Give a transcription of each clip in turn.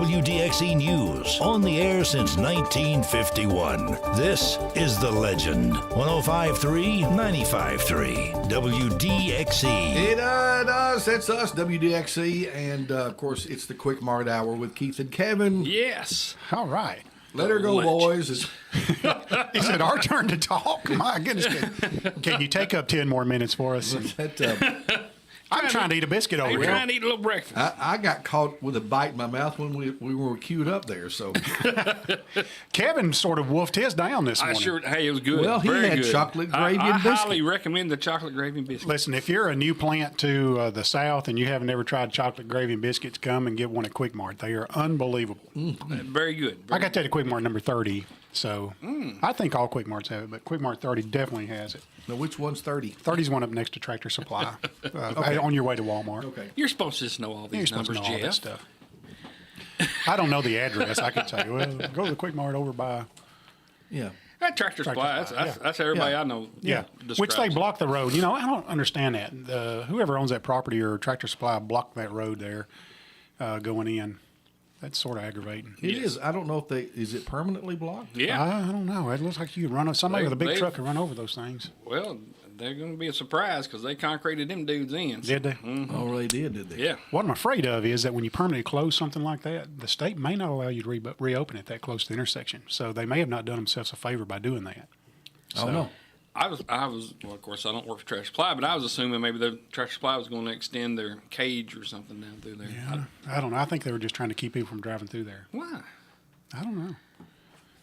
WDXE News, on the air since 1951. This is The Legend. 105.3, 95.3, WDXE. It does. That's us, WDXE. And, of course, it's the Quick Mart Hour with Keith and Kevin. Yes. All right. Let her go, boys. Is it our turn to talk? My goodness. Can you take up 10 more minutes for us? I'm trying to eat a biscuit over here. Trying to eat a little breakfast. I got caught with a bite in my mouth when we were queued up there. So Kevin sort of wolfed his down this morning. Hey, it was good. Well, he Very had good. chocolate gravy I and biscuit. highly recommend the chocolate gravy and biscuit. Listen, if you're a new plant to the South and you haven't ever tried chocolate gravy and biscuits, come and get one at Quik Mart. They are unbelievable. Very good. I got that at Quik Mart number 30. So I think all Quik Marts have it, but Quik Mart 30 definitely has it. now, which one's 30? 30's one up next to Tractor Supply on your way to Walmart. Okay. You're supposed to just know all You're these supposed numbers, to know all Jeff. this stuff. I don't know the address. I can tell you. Well, go to the Quik Mart over by. Yeah. That Tractor Supply, that's everybody I know. Yeah, which they block the road. You know, I don't understand that. Whoever owns that property or Tractor Supply blocked that road there going in. That's sort of aggravating. It is. I don't know if is it permanently blocked? Yeah. I don't know. It looks like you could run somebody with a big truck could run over those things. Well, they're going to be a surprise because they concreted them dudes in. Did they? Oh, they did they? Yeah. What I'm afraid of is that when you permanently close something like that, the state may not allow you to reopen it that close to the intersection. So they may have not done themselves a favor by doing that. Oh, no. I was, well, of course, I don't work for Tractor Supply, but I was assuming maybe the Tractor Supply was going to extend their cage or something down through there. Yeah, I don't know. I think they were just trying to keep people from driving through there. Why? I don't know.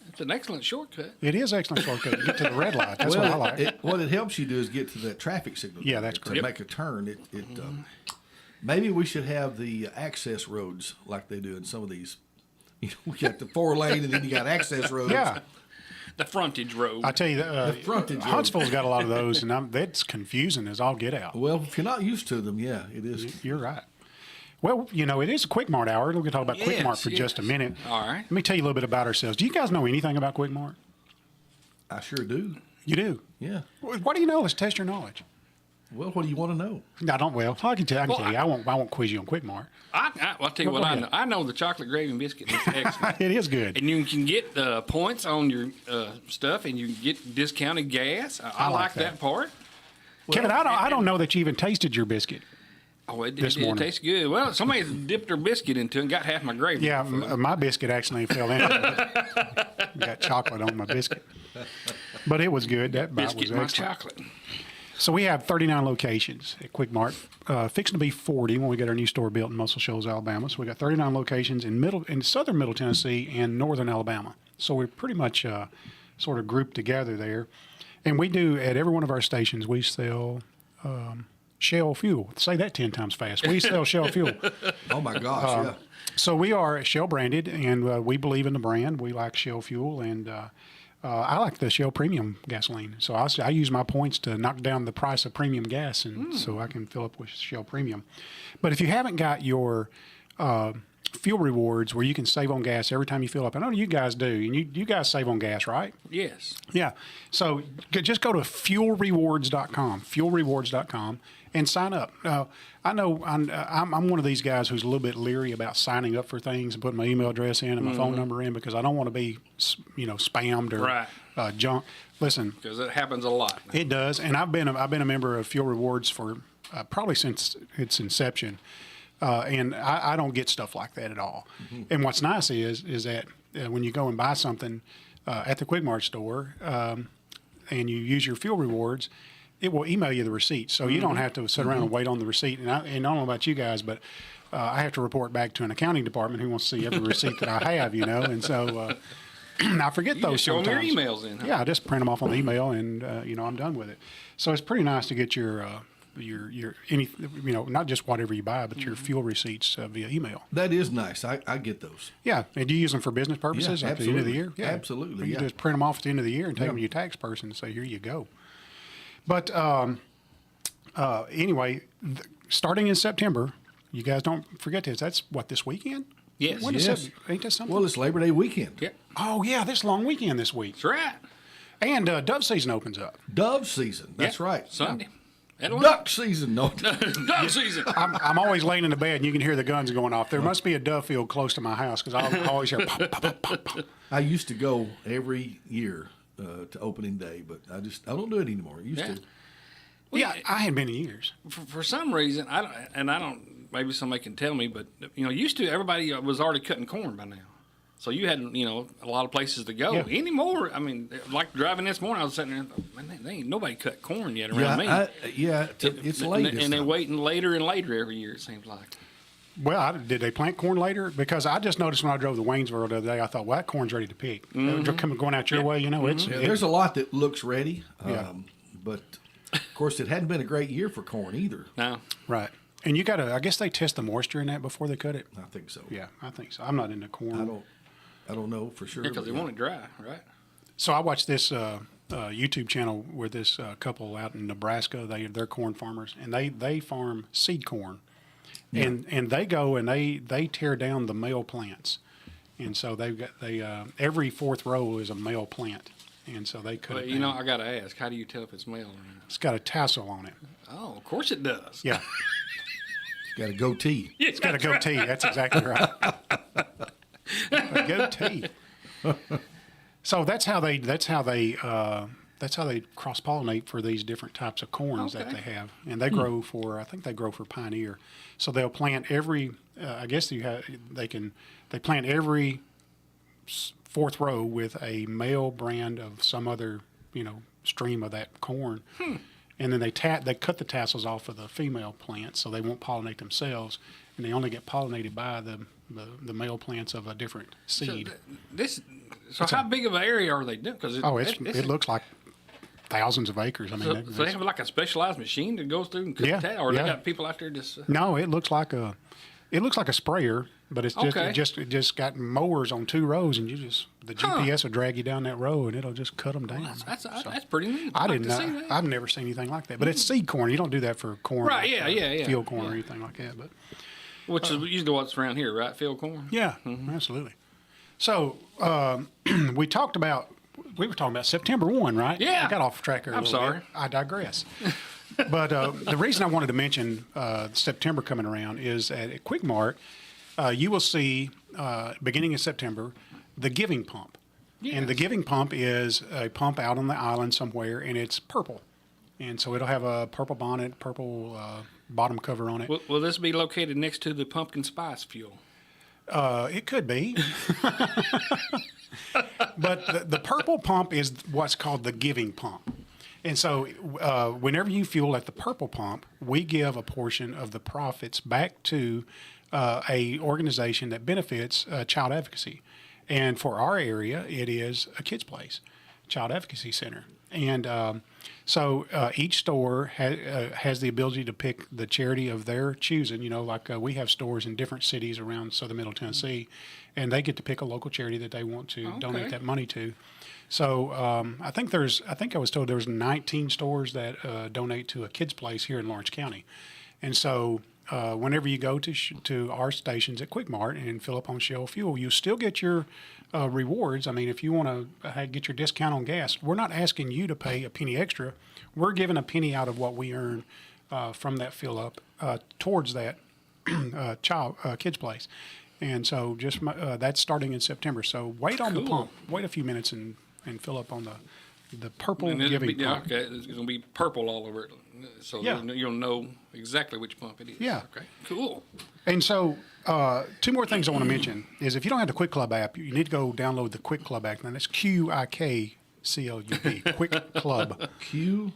It's an excellent shortcut. It is an excellent shortcut to get to the red light. That's what I like. What it helps you do is get to that traffic signal. Yeah, that's to correct. make a turn. Maybe we should have the access roads like they do in some of these. You know, we got the 4-lane and then you got access roads. Yeah. The frontage road. I tell you, frontage road. Huntsville's got a lot of those, and that's confusing as all get out. Well, if you're not used to them, yeah, it is. You're right. Well, you know, it is a Quik Mart hour. We're going to talk about Quik Mart for just a minute. All right. Let me tell you a little bit about ourselves. Do you guys know anything about Quik Mart? I sure do. You do? Yeah. What do you know? Let's test your knowledge. Well, what do you want to know? I don't. Well, I can tell you. I won't quiz you on Quik Mart. I'll tell you Well, what go I ahead. know. I know the chocolate gravy and biscuit is excellent. It is good. And you can get points on your stuff, and you can get discounted gas. I like that part. Kevin, I don't know that you even tasted your biscuit. Oh, it This morning. tastes good. Well, somebody dipped their biscuit into it and got half my gravy. Yeah, my biscuit actually fell in. Got chocolate on my biscuit, but it was good. That bite biscuit was my excellent. chocolate. So we have 39 locations at Quik Mart, fixing to be 40 when we get our new store built in Muscle Shoals, Alabama. So we got 39 locations in southern Middle Tennessee and northern Alabama. So we're pretty much sort of grouped together there. And we do, at every one of our stations, we sell Shell fuel. Say that 10 times fast. We sell Shell fuel. Oh, my gosh, yeah. So we are Shell branded, and we believe in the brand. We like Shell fuel, and I like the Shell Premium gasoline. So I use my points to knock down the price of premium gas, and so I can fill up with Shell Premium. But if you haven't got your fuel rewards where you can save on gas every time you fill up, I know you guys do, and you guys save on gas, right? Yes. Yeah. So just go to fuelrewards.com, and sign up. I know I'm one of these guys who's a little bit leery about signing up for things and putting my email address in and my phone number in because I don't want to be, spammed or junk. Listen, Because it happens a lot. it does, and I've been a member of Fuel Rewards for probably since its inception, and I don't get stuff like that at all. And what's nice is that when you go and buy something at the Quik Mart store and you use your Fuel Rewards, it will email you the receipt, so you don't have to sit around and wait on the receipt. And I don't know about you guys, but I have to report back to an accounting department who wants to see every receipt that I have, and so I forget You those just show them sometimes. your emails in, huh? Yeah, I just print them off on the email, and I'm done with it. So it's pretty nice to get your any not just whatever you buy, but your fuel receipts via email. That is nice. I get those. Yeah, and do you use them for business purposes Yeah, at the end of the absolutely. year? Yeah, Absolutely, You yeah. just print them off at the end of the year and take Yeah. them to your tax person and say, "Here you go." But anyway, starting in September, you guys don't forget this. That's this weekend? Yes. When is Yes. that? Ain't that something? Well, it's Labor Day weekend. Yep. Oh yeah, this long weekend this week, That's right. and dove season opens up. Dove season. That's Yep. right. Sunday. Duck season. No. Duck season. I'm always laying in the bed and you can hear the guns going off. There must be a dove field close to my house because I always hear pop, pop, pop, pop, pop. I used to go every year to opening day, but I don't do it anymore. I used to. Well, Yeah, I hadn't been in years. For some reason, I don't. Maybe somebody can tell me, but used to everybody was already cutting corn by now, so you had a lot of places to go. Yeah. Anymore, I mean, like driving this morning, I was sitting there, man, they ain't nobody cut corn yet around me. It's late. And they're waiting later and later every year. It seems like. Well, did they plant corn later? Because I just noticed when I drove to Waynesboro the other day, I thought, well, that corn's ready to pick. Going out your way, There's a lot that looks ready, Yeah. but of course it hadn't been a great year for corn either. No. Right. And you got to, I guess they test the moisture in that before they cut it. I think so. Yeah, I think so. I'm not into corn. I don't know for sure. Because they want it dry, right? So I watched this YouTube channel where this couple out in Nebraska, they're corn farmers, and they farm seed corn. Yeah. And they go and they tear down the male plants. And so every fourth row is a male plant. And so they cut it down. I got to ask, how do you tell if it's male or not? It's got a tassel on it. Oh, of course it does. Yeah. Got a goatee. It's got a goatee. That's exactly right. A goatee. So that's how they cross pollinate for these different types of corns that they have, and they grow for. I think they grow for Pioneer. So they'll plant every. I guess they plant every fourth row with a male brand of some other stream of that corn. And then they cut the tassels off of the female plants so they won't pollinate themselves, and they only get pollinated by the male plants of a different seed. So how big of an area are they doing? It looks like thousands of acres. I mean, so they have like a specialized machine that goes through and cuts the tassel, or they got people out there just. No, it looks like a sprayer, but it's just it just got mowers on 2 rows, and the GPS will drag you down that row, and it'll just cut them down. That's pretty neat. I didn't see know. that. I've never seen anything like that. But it's seed corn. You don't do that for corn, right? Like, field corn or anything like that. But which is usually what's around here, right? Field corn. Yeah, absolutely. So we were talking about September 1, right? Yeah. I got off track there. I'm sorry. Bit. I digress. But the reason I wanted to mention September coming around is at Quik Mart, you will see, beginning in September, the Giving Pump. Yes. And the Giving Pump is a pump out on the island somewhere, and it's purple. And so it'll have a purple bonnet, purple bottom cover on it. Will this be located next to the pumpkin spice fuel? It could be. But the purple pump is what's called the Giving Pump. And so whenever you fuel at the purple pump, we give a portion of the profits back to a organization that benefits child advocacy. And for our area, it is a Kids Place, Child Advocacy Center. And so each store has the ability to pick the charity of their choosing. Like we have stores in different cities around southern Middle Tennessee, and they get to pick a local charity that they want to donate that money to. So I think I was told there was 19 stores that donate to a Kids Place here in Lawrence County. And so whenever you go to our stations at Quik Mart and fill up on Shell fuel, you still get your rewards. I mean, if you want to get your discount on gas, we're not asking you to pay a penny extra. We're giving a penny out of what we earn from that fill up towards that Kids Place. And so that's starting in September. So wait on the pump. Wait a few minutes and fill up on the purple Giving Pump. Okay, it's going to be purple all over it. So you'll know exactly which pump it is. Yeah. Okay, cool. And so 2 more things I want to mention is if you don't have the Quik Club app, you need to go download the Quik Club app. And that's QUIKCLUB. Quik Club. QUIK.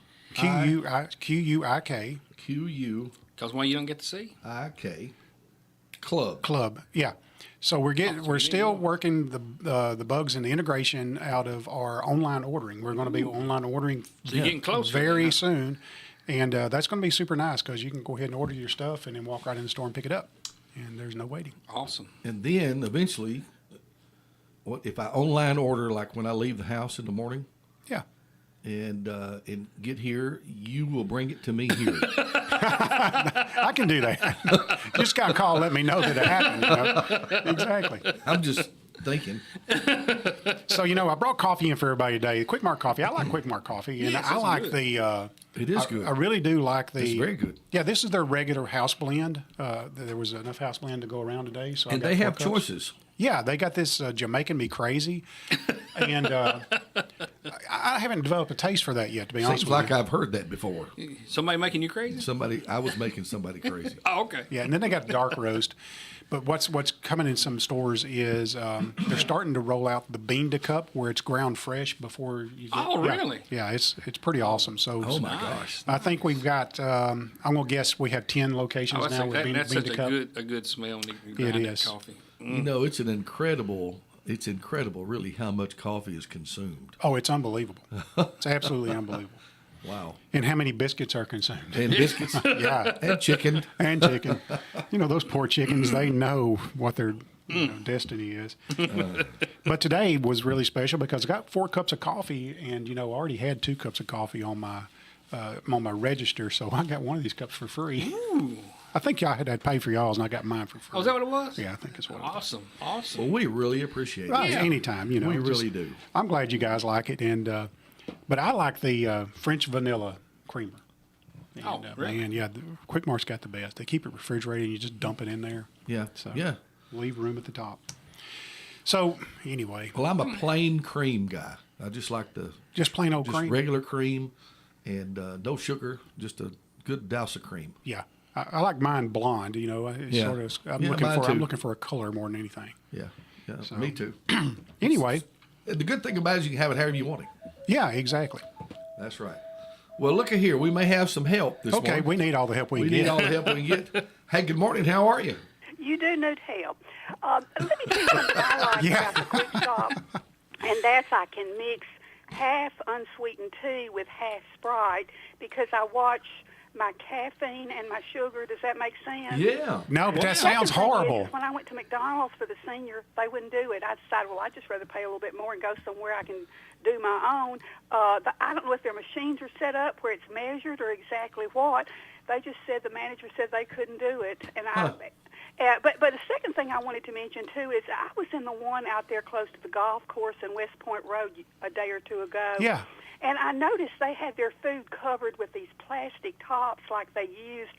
Because why you don't get to see? IK. Club. Club. Yeah. So we're still working the bugs and the integration out of our online ordering. We're going to be online ordering so you're getting close very soon. And that's going to be super nice because you can go ahead and order your stuff and then walk right in the store and pick it up. And there's no waiting. Awesome. And then eventually, what if I online order like when I leave the house in the morning? Yeah. And get here, you will bring it to me here. I can do that. Just got to call, let me know that it happened. Exactly. I'm just thinking. So, I brought coffee in for everybody today. Quik Mart coffee. I like Quik Mart coffee. And Yes, I it's like good. It is good. I really do like the. It's very good. Yeah, this is their regular house blend. There was enough house blend to go around today. So I And got they 4 have cups. choices. Yeah, they got this Jamaican Me Crazy. And I haven't developed a taste for that yet, to be honest Seems with like you. I've heard that before. Somebody making you crazy? I was making somebody crazy. Oh, okay. Yeah, and then they got dark roast. But what's coming in some stores is they're starting to roll out the bean to cup where it's ground fresh before you get. Oh, yeah. really? Yeah, it's pretty awesome. So Oh my gosh. I think we've got. I'm gonna guess we have 10 locations Oh, now with bean that's to such cup. a good smell when you grind that is. coffee. It's incredible really how much coffee is consumed. Oh, it's unbelievable. It's absolutely unbelievable. Wow. And how many biscuits are consumed? And biscuits Yeah, and chicken. and chicken. Those poor chickens, they know what their destiny is. But today was really special because I got 4 cups of coffee, and I already had 2 cups of coffee on my register, so I got one of these cups for free. Ooh. I think y'all had to pay for y'all's, and I got mine for free. Oh, is that what it was? Yeah, I think it's what it was. Awesome. Well, we really appreciate Well, it. anytime, We just- really do. I'm glad you guys like it, and but I like the French vanilla creamer. And, Oh, really? Man, yeah, the Quik Mart's got the best. They keep it refrigerated, and you just dump it in there. Yeah. So Yeah. leave room at the top. So anyway, Well, I'm a plain cream guy. I just like the just plain old cream. regular cream and no sugar, just a good douse of cream. Yeah, I like mine blonde. It's Yeah. sort of. Yeah, mine I'm too. looking for a color more than anything. Yeah. Yeah. Me too. Anyway, The good thing about it is you can have it however you want it. yeah, exactly. That's right. Well, look at here. We may have some help this Okay, morning. we need all the help we We can need get. all the help we can get. Hey, good morning. How are you? You do need help. Let me tell you something I like Yeah. about the Quick Shop, and that's I can mix half unsweetened tea with half Sprite because I watch my caffeine and my sugar. Does that make sense? Yeah. No, but that Second sounds thing is, horrible. when I went to McDonald's for the senior, they wouldn't do it. I decided, well, I'd just rather pay a little bit more and go somewhere I can do my own. I don't know if their machines are set up where it's measured or exactly what. They just said the manager said they couldn't do it, and But the second thing I wanted to mention too is I was in the one out there close to the golf course in West Point Road a day or two ago. Yeah. And I noticed they had their food covered with these plastic tops like they used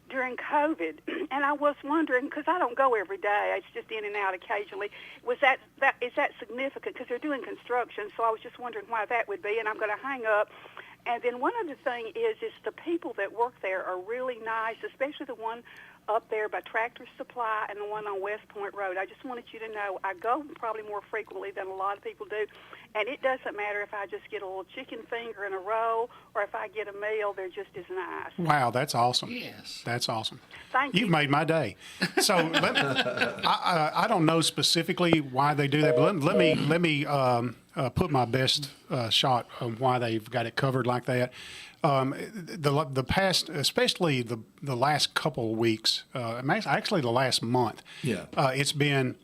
during COVID. And I was wondering, because I don't go every day, it's just in and out occasionally, is that significant? Because they're doing construction, so I was just wondering why that would be, and I'm going to hang up. And then one other thing is the people that work there are really nice, especially the one up there by Tractor Supply and the one on West Point Road. I just wanted you to know I go probably more frequently than a lot of people do, and it doesn't matter if I just get a little chicken finger in a roll or if I get a meal, they're just as nice. Wow, that's awesome. Yes. That's awesome. Thank you. You've made my day. So I don't know specifically why they do that, but let me put my best shot on why they've got it covered like that. The past, especially the last couple of weeks, actually the last month, Yeah. it's been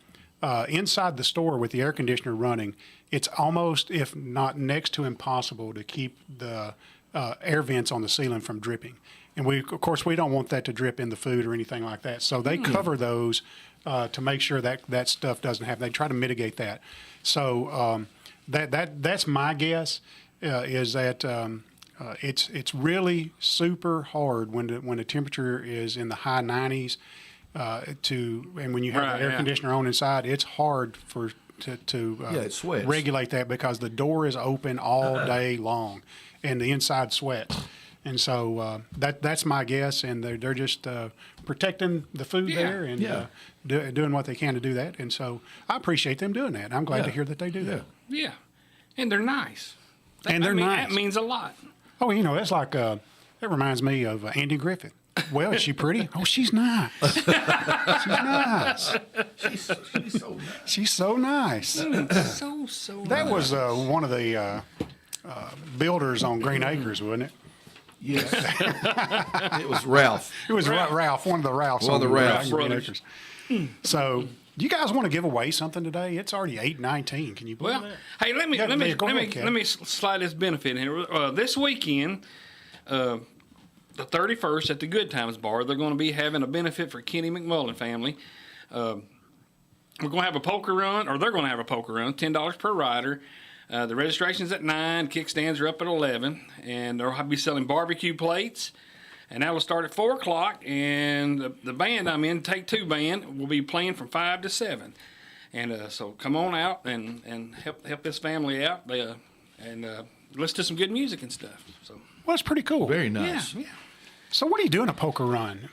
inside the store with the air conditioner running. It's almost, if not next to impossible, to keep the air vents on the ceiling from dripping. And of course, we don't want that to drip in the food or anything like that. So they cover those to make sure that stuff doesn't happen. They try to mitigate that. So that's my guess is that. It's really super hard when the temperature is in the high 90s and when you have the air conditioner on inside, it's hard to it sweats. regulate that because the door is open all day long and the inside sweats. And so that's my guess, and they're just protecting the food there and doing what they can to do that. And so I appreciate them doing that. I'm glad to hear that they do that. Yeah. And they're nice. And they're nice. That means a lot. Oh, it's like that reminds me of Andy Griffith. Well, is she pretty? Oh, she's nice. She's nice. She's so nice. She's so nice. So That was one of the builders on Green Acres, wasn't it? Yes. It was Ralph. It was Ralph, one of the Ralphs. One of the on Ralphs. Green Brothers. Acres. So, do you guys want to give away something today? It's already 8:19. Can you believe Well, that? hey, let me Kev. let me slide this benefit in here. This weekend, the 31st at the Good Times Bar, they're going to be having a benefit for Kenny McMullen family. We're going to have a poker run, or they're going to have a poker run, $10 per rider. The registration's at 9, kickstands are up at 11, and they'll be selling barbecue plates, and that will start at 4 o'clock, and the band I'm in, Take Two Band, will be playing from 5 to 7. And so come on out and help this family out, and listen to some good music and stuff. So Well, it's pretty cool. Very nice. yeah. So what do you do in a poker run?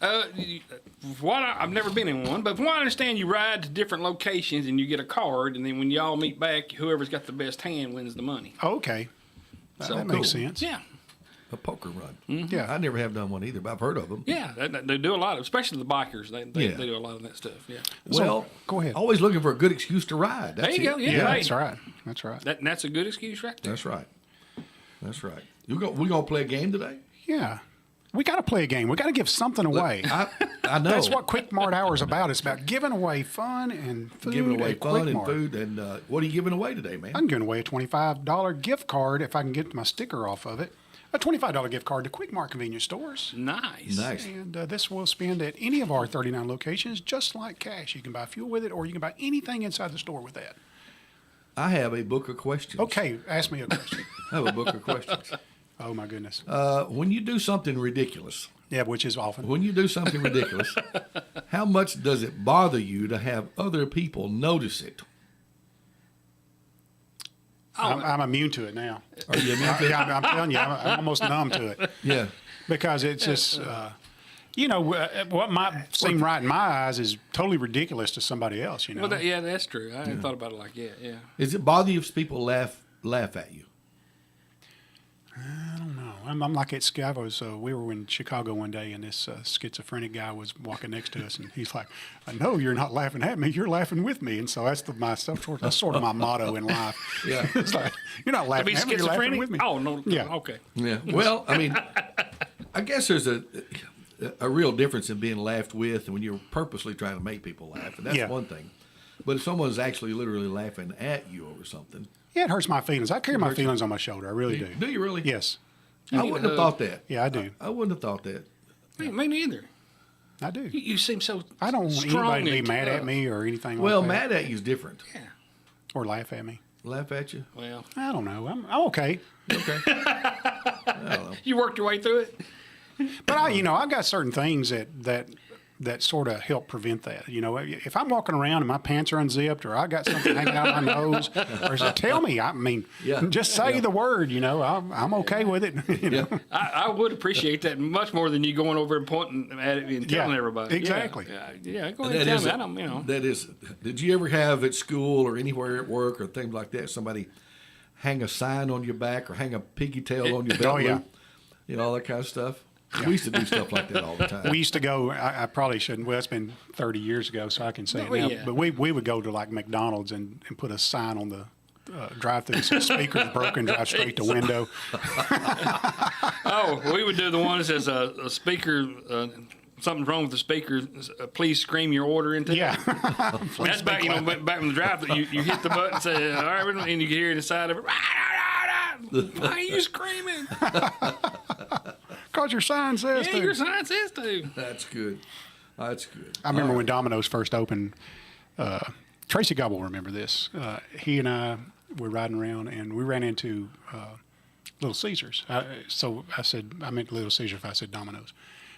I've never been in one, but from what I understand, you ride to different locations and you get a card, and then when y'all meet back, whoever's got the best hand wins the money. Okay. So that makes cool. sense. Yeah, A poker run. Yeah. I never have done one either, but I've heard of them. yeah, they do a lot of, especially the bikers. They Yeah. do a lot of that stuff. Yeah, Well, go ahead. Always looking for a good excuse to ride. That's there you it. go. Yeah, Yeah, hey, that's right. That's right. That's a good excuse right there. That's right. That's right. We gonna play a game today? Yeah. We got to play a game. We got to give something away. I know. That's what Quik Mart Hour is about. It's about giving away fun and food. Giving away at fun Quik and Mart. food. And what are you giving away today, man? I'm giving away a $25 gift card if I can get my sticker off of it. A $25 gift card to Quik Mart convenience stores. Nice. Nice. And this will spend at any of our 39 locations just like cash. You can buy fuel with it, or you can buy anything inside the store with that. I have a book of questions. Okay, ask me a question. I have a book of questions. Oh, my goodness. When you do something ridiculous, Yeah, which is often. when you do something ridiculous, how much does it bother you to have other people notice it? I'm immune to it now. Are you immune to it? Yeah, I'm telling you, I'm almost numb to it. Yeah. Because it's just, what might seem right in my eyes is totally ridiculous to somebody else, you know. Well, yeah, that's true. I hadn't thought about it like that. Yeah. Does it bother you if people laugh at you? I don't know. I'm like at Scavo. We were in Chicago one day, and this schizophrenic guy was walking next to us, and he's like, "I know you're not laughing at me. You're laughing with me." And so that's that's sort of my motto in life. Yeah. It's like, you're not To laughing be at me. You're laughing schizophrenic? with me. Oh no. Yeah. Okay. Yeah. Well, I mean, I guess there's a real difference in being laughed with and when you're purposely trying to make people laugh, and that's Yeah. one thing. But if someone's actually literally laughing at you over something, Yeah, it hurts my feelings. I carry my feelings on my shoulder. I really do. do you really? Yes. I wouldn't have thought that. Yeah, I do. I wouldn't have thought that. Me neither. I do. You seem so. I don't want strong anybody to be and mad at tough. me or anything Well, like that. mad at you is different. Yeah. Or laugh at me. Laugh at you? Well, I don't know. I'm okay. Okay. I don't know. you worked your way through it. But I've got certain things that sort of help prevent that. You know, if I'm walking around and my pants are unzipped, or I got something hanging out of my nose, or tell me. I mean, Yeah. just say Yeah. the word. You know, I'm okay with it. You know? Yeah. I would appreciate that much more than you going over and pointing at it and telling Yeah, everybody. exactly. Yeah. Go ahead and tell me. I don't. That is. Did you ever have at school or anywhere at work or things like that somebody hang a sign on your back or hang a piggy tail on your belt Oh, yeah. loop? You know, all that kind of stuff. We used to do stuff like that all the time. We used to go. I probably shouldn't. Well, it's been 30 years ago, so I can say No, it now. yeah. But we would go to like McDonald's and put a sign on the drive-through that says "Speaker's broken. Drive straight to window." Oh, we would do the one that says a speaker. Something's wrong with the speaker. Please scream your order into. Yeah. That's back. Back in the drive. You hit the button, say all right, and you can hear inside of it. Why are you screaming? Because your sign says Yeah, to. your sign says to. That's good. That's good. I remember when Domino's first opened. Tracy Gobble will remember this. He and I were riding around, and we ran into Little Caesars. So I meant Little Caesars if I said Domino's.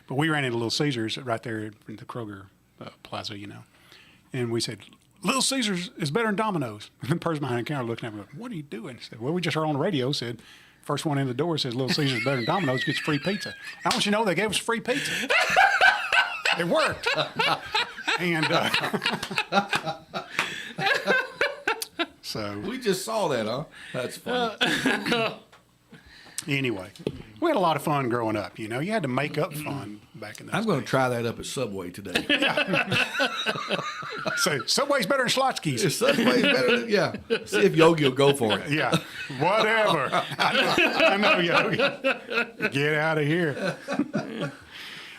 But we ran into Little Caesars right there in the Kroger Plaza, you know. And we said, Little Caesars is better than Domino's. And the person behind the counter looking at me, what are you doing? I said, well, we just heard on the radio, said, first one in the door says Little Caesars is better than Domino's, gets free pizza. I want you to know they gave us free pizza. It worked. And so We just saw that, huh? That's funny. anyway, we had a lot of fun growing up. You know, you had to make up fun back in those I'm going to days. try that up at Subway today. So Subway's better than Schlotzsky's. If Subway's better than, yeah. See if Yogi will go for it. Yeah, whatever. I know, Yogi. Get out of here.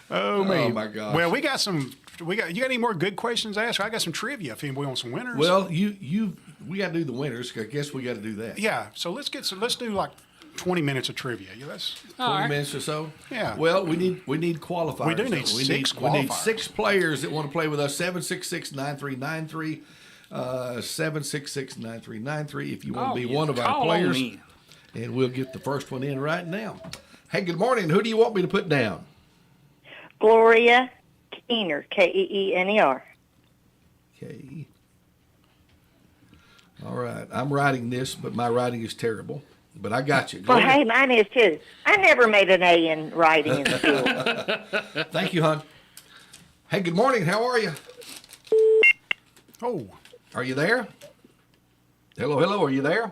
Oh man. Oh, my gosh. Well, you got any more good questions to ask? I got some trivia if anybody wants some winners. Well, we got to do the winners. I guess we got to do that. yeah. So let's do like 20 minutes of trivia. Yeah, that's 20 minutes or so. Yeah. Well, we need qualifiers. We do need though. six We need qualifiers. 6 players that want to play with us. 766-9393. 766-9393. If you want to be one of our call on players, me. and we'll get the first one in right now. Hey, good morning. Who do you want me to put down? Gloria Keener, Keener. Okay. All right. I'm writing this, but my writing is terrible. But I got you. Well, Gloria. hey, mine is too. I never made an A in writing in school. Thank you, hon. Hey, good morning. How are you? Oh, Are you there? Hello, hello. Are you there?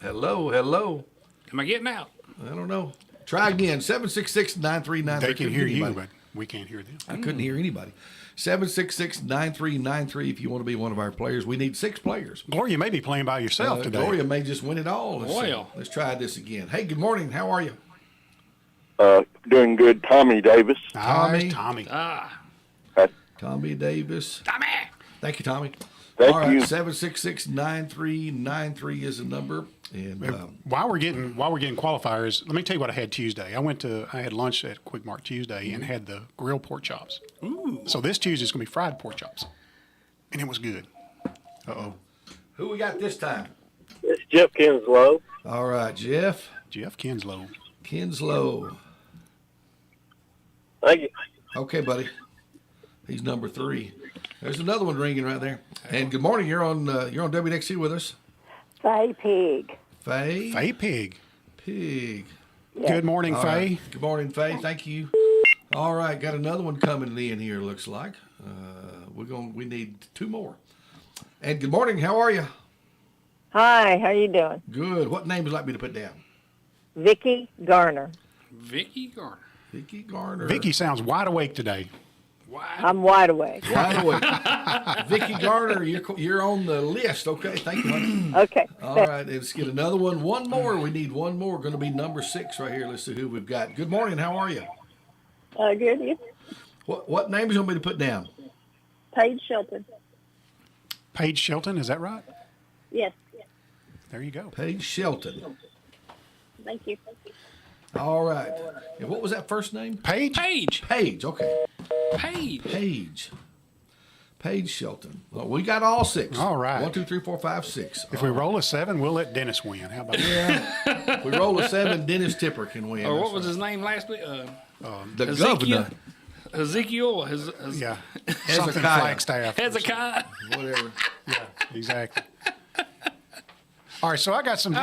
Hello, hello. Am I getting out? I don't know. Try again. 766-9393. they can hear you, Anybody. but we can't hear them. I couldn't hear anybody. 766-9393 if you want to be one of our players. We need 6 players. Gloria may be playing by yourself today. Gloria may just win it all. Well. Let's try this again. Hey, good morning. How are you? Doing good. Tommy Davis. Tommy. Tommy. Tommy Davis. Tommy! Thank you, Tommy. Thank All right, you. 766-9393 is the number. And While we're getting qualifiers, let me tell you what I had Tuesday. I had lunch at Quik Mart Tuesday and had the grilled pork chops. Ooh. So this Tuesday is going to be fried pork chops, and it was good. who we got this time? It's Jeff Kinslow. All right, Jeff Jeff Kinslow. Kinslow. Thank you. Okay, buddy. He's number 3. There's another one ringing right there. And good morning. You're on WDXE with us. Say pig. Faye. Faye Pig. Pig. Good morning, All Faye. right. Good morning, Faye. Thank you. All right, got another one coming in here. Looks like we need 2 more. And good morning. How are you? Hi, how you doing? Good. What name would you like me to put down? Vicky Garner. Vicky Garner. Vicky Garner. Vicky sounds wide awake today. Why? I'm wide awake. By the way, Vicky Garner, you're on the list. Okay, thank you, honey. Okay. All right, let's get another one. One more. We need one more. Going to be number 6 right here. Let's see who we've got. Good morning. How are you? Good. You? What names you want me to put down? Paige Shelton. Paige Shelton, is that right? Yes. There you go. Paige Shelton. Thank you. All right. And what was that first name? Paige? Paige. Paige. Okay. Paige. Paige Shelton. Well, we got all 6. All right. 1, 2, 3, 4, 5, 6. If we roll a 7, we'll let Dennis win. How about that? If we roll a 7, Dennis Tipper can win. Or what That's was right. his name last week? The Ezekiel. governor. Ezekiel. Yeah. Hezekiah. Something Flagstaff. Hezekiah. Whatever. Yeah, exactly. All right, so I got some,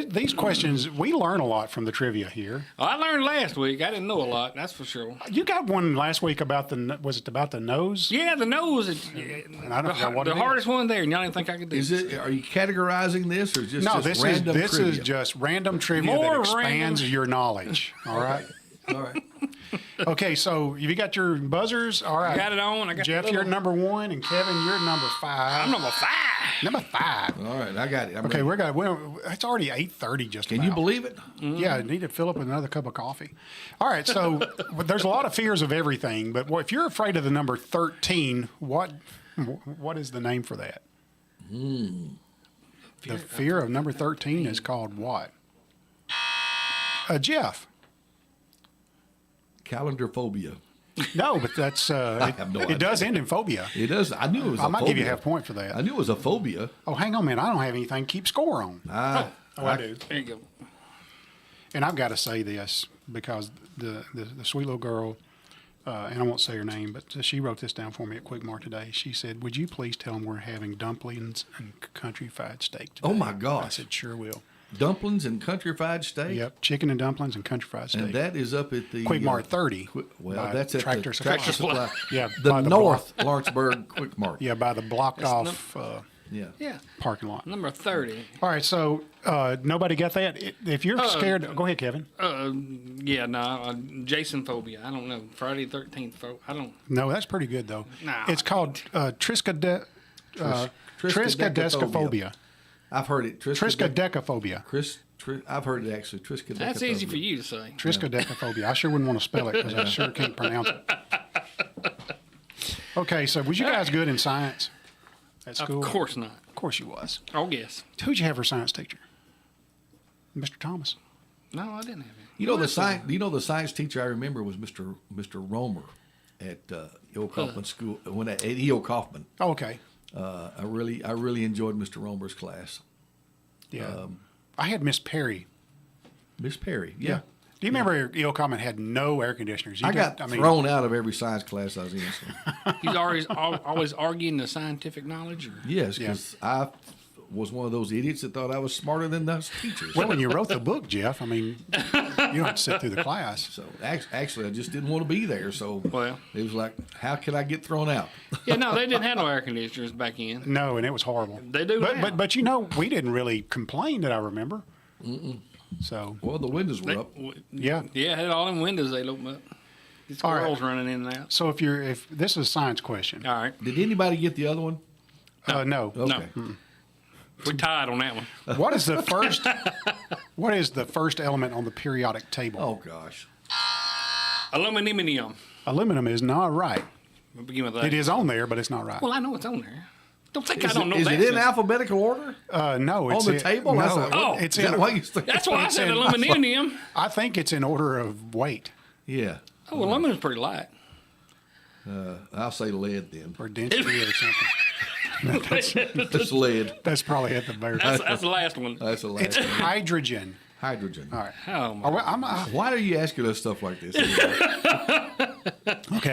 these questions, we learn a lot from the trivia here. Oh, I learned last week. I didn't know a lot, that's for sure. You got one last week about was it about the nose? Yeah, the nose. And I don't know what the it hardest one there, and y'all didn't think I could do Is it? Are you categorizing this or just No, just this random is trivia? just random trivia More that expands random. your knowledge. All right. All right. Okay, so you got your buzzers. All right. Got it on. I got Jeff, the you're little- number 1, and Kevin, you're number 5. I'm number 5. Number 5. All right. I got it. I'm Okay, ready. it's already 8:30 just Can about. you believe it? Yeah, I need to fill up with another cup of coffee. All right, so there's a lot of fears of everything, but if you're afraid of the number 13, what is the name for that? The fear of number 13 is called what? Jeff. Calendar phobia. No, but that's have no idea. it does end in phobia. It does. I knew it was a I might phobia. give you a half point for that. I knew it was a phobia. Oh, hang on a minute. I don't have anything to keep score on. I do. There you go. And I've got to say this because the sweet little girl, and I won't say her name, but she wrote this down for me at Quik Mart today. She said, "Would you please tell them we're having dumplings and country fried steak today?" Oh, my I gosh. said, "Sure will." Dumplings and country fried steak. Yep, chicken and dumplings and country fried steak. And that is up at the Quik Mart 30. Well, by that's at Tractor the Supply. Tractor Supply. Yeah, the by the North Lawrenceburg Quik Mart. Yeah, by the blocked off Yeah. Yeah. parking lot. Number 30. All right, so nobody got that? If you're scared, go ahead, Kevin. Yeah, no. Jason phobia. I don't know. Friday the 13th. I don't. No, that's pretty good, though. Nah. It's called triskaidekaphobia. I've heard it. Triskaidekaphobia. I've heard it actually. Triskaidekaphobia. That's easy for you to say. Triskaidekaphobia. I sure wouldn't want to spell it because I sure can't pronounce it. Okay, so was you guys good in science at school? Of course not. Of course you was. Oh, yes. Who'd you have for science teacher? Mr. Thomas. No, I didn't have it. You know the science teacher I remember was Mr. Romer at E.O. Kaufman School when at E.O. Kaufman. Oh, okay. I really enjoyed Mr. Romer's class. Yeah. I had Miss Perry. Miss Perry, yeah. Do you remember E.O. Kaufman had no air conditioners? I got thrown out of every science class I was in. So. He's always arguing the scientific knowledge. Or? Yes, because I was one of those idiots that thought I was smarter than those teachers. Well, when you wrote the book, Jeff, I mean, you don't have to sit through the class. So actually, I just didn't want to be there. So it was like, how could I get thrown out? Yeah, no, they didn't have no air conditioners back in. No, and it was horrible. They do now. But you know, we didn't really complain that I remember. So well, the windows were up. Yeah, had all them windows they'd open up. These All right. squirrels running in and out. So if this is a science question, All right, Did anybody get the other one? no. Okay. we tied on that one. What is the first? What is the first element on the periodic table? Oh gosh. Aluminum. Aluminum is not right. We'll begin with that. It is on there, but it's not right. Well, I know it's on there. Don't think I Is don't know it that. in alphabetical order? No, it's On the table? No, That's a- Oh. it's Is that in. what you think? That's why I It's said in- aluminum. I think it's in order of weight Yeah. Oh, aluminum's pretty light. I'll say lead then. or density or something. It's lead. That's probably at the very. That's the last one. That's the last It's one. hydrogen. Hydrogen. All right. Oh, my. Oh, well, Why are you asking us stuff like this? okay,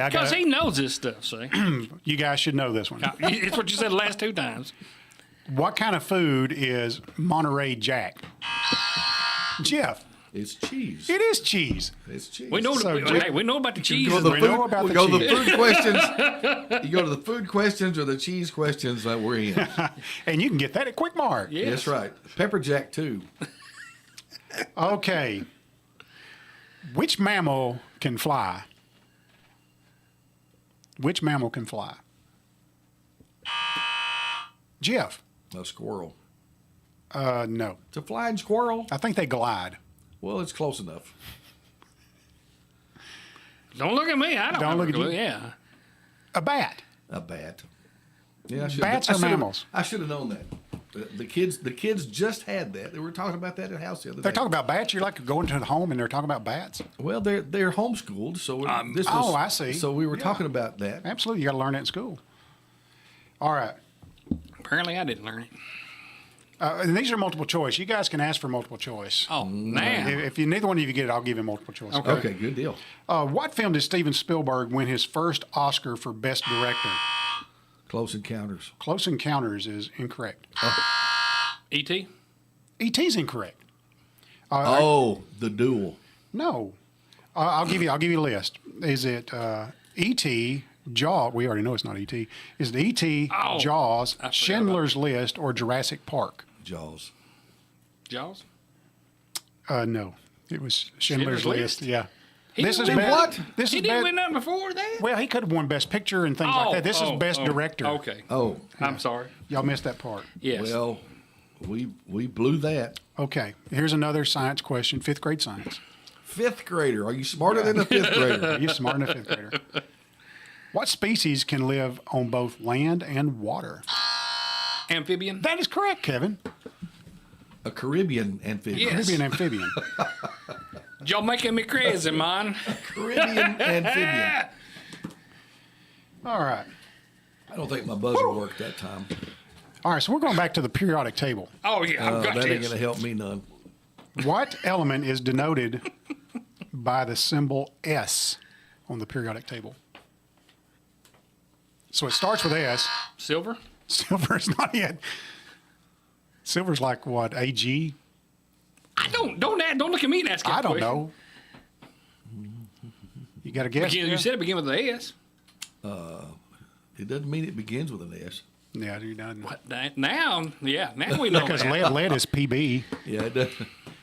I got Because he it. knows this stuff, see? You guys should know this one. It's what you said the last two times. What kind of food is Monterey Jack? Jeff, It's cheese. it is cheese. It's cheese. We know, we know about the cheese. go to the We food, know about we the go to the cheese. food questions. You go to the food questions or the cheese questions that we're in. And you can get that at Quik Mart. Yes. That's right. Pepper jack too. Okay. Which mammal can fly? Which mammal can fly? Jeff. A squirrel. No. It's a flying squirrel. I think they glide. Well, it's close enough. Don't look at me. I don't, Don't have look a at clue. you. Yeah. A bat. A bat. Yeah, I should. Bats are mammals. I should have known that. The kids just had that. They were talking about that at house the other day. They're talking about bats. You're like going to the home and they're talking about bats. Well, they're homeschooled, so this was. Oh, I see. So we were Yeah. talking about that. Absolutely. You got to learn that in school. All right. Apparently, I didn't learn it. And these are multiple choice. You guys can ask for multiple choice. Oh, now. If you neither one of you get it, I'll give you multiple choice. Okay, good deal. What film did Steven Spielberg win his first Oscar for Best Director? Close Encounters. Close Encounters is incorrect. E.T.? E.T.'s incorrect. The Duel. No. I'll give you a list. Is it E.T., Jaws? We already know it's not E.T. Is it E.T., Oh, Jaws, I forgot Schindler's List, or Jurassic Park? Jaws. Jaws? No. It was Schindler's Schindler's List. List? Yeah. He This is didn't win best. what? This He is didn't best. win nothing before that? Well, he could have won Best Picture and things like that. This is Best Director. Okay. Oh, I'm sorry. Y'all missed that part. Yes. well, we blew that. Okay. Here's another science question. 5th grade science. Fifth grader. Are you smarter than a fifth grader? Are you smart enough, 5th grader? What species can live on both land and water? Amphibian? That is correct, Kevin. A Caribbean amphibian. Yes. Caribbean amphibian. Y'all making me crazy, man. Caribbean amphibian. All right. I don't think my buzzer worked that time. All right, so we're going back to the periodic table. Oh, yeah. I've got That ain't this. going to help me none. What element is denoted by the symbol S on the periodic table? So it starts with S. Silver? Silver is not yet. Silver's like what? AG? Don't look at me and ask that I don't question. know. You got to guess? You Jeff? said it began with an S. It doesn't mean it begins with an S. Yeah, you're done. Now we know Because that. lead is PB. Yeah, it does.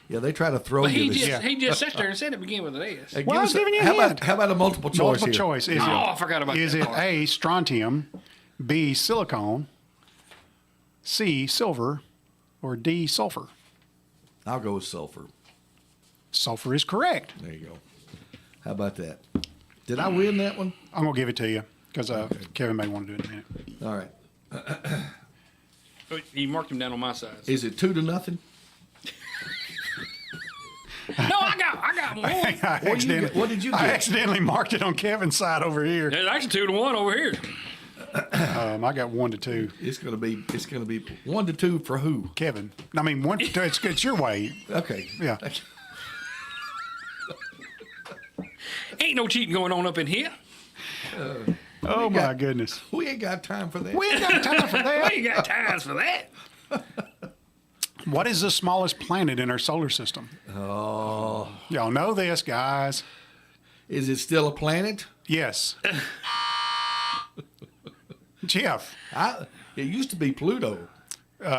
Yeah, they try to throw But you this. he just sat there and said it began with an S. Hey, Well, I was giving you a hint. how about a multiple choice Multiple here? choice. Is Oh, it, I forgot about is that it part. A, strontium, B, silicon, C, silver, or D, sulfur? I'll go with sulfur. Sulfur is correct. There you go. How about that? Did I win that one? I'm going to give it to you because Kevin may want to do it in a minute. All right. You marked him down on my side. Is it 2-0? I got one. What did you I get? accidentally marked it on Kevin's side over here. There's actually 2-1 over here. I got 1-2. It's gonna be 1-2 for who? Kevin. I mean, 1-2. It's your way. Okay. Yeah. Ain't no cheating going on up in here. Oh my goodness. We ain't got time for that. We ain't got time for We that. ain't got times for that. What is the smallest planet in our solar system? Oh, Y'all know this, guys. is it still a planet? Yes. Jeff. It used to be Pluto.